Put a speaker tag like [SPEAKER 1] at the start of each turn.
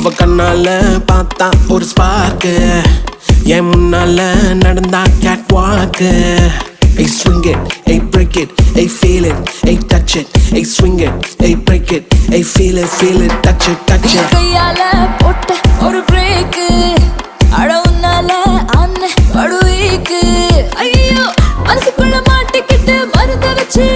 [SPEAKER 1] அவ கண்ணால பார்த்தா ஒரு ஸ்பார்க்கு என் முன்னால நடந்தா கேட் வாக்கு Hey swing it, hey break it, hey feel it, hey touch it, hey swing it, hey break it, hey feel it, touch it, touch it.
[SPEAKER 2] கையால போட்ட ஒரு பிரேக் அடவுனால அண்ணே படுவீக்கு ஐயோ மனசுக்குள்ள மாட்டிக்கிட்டு மருந்த வச்சு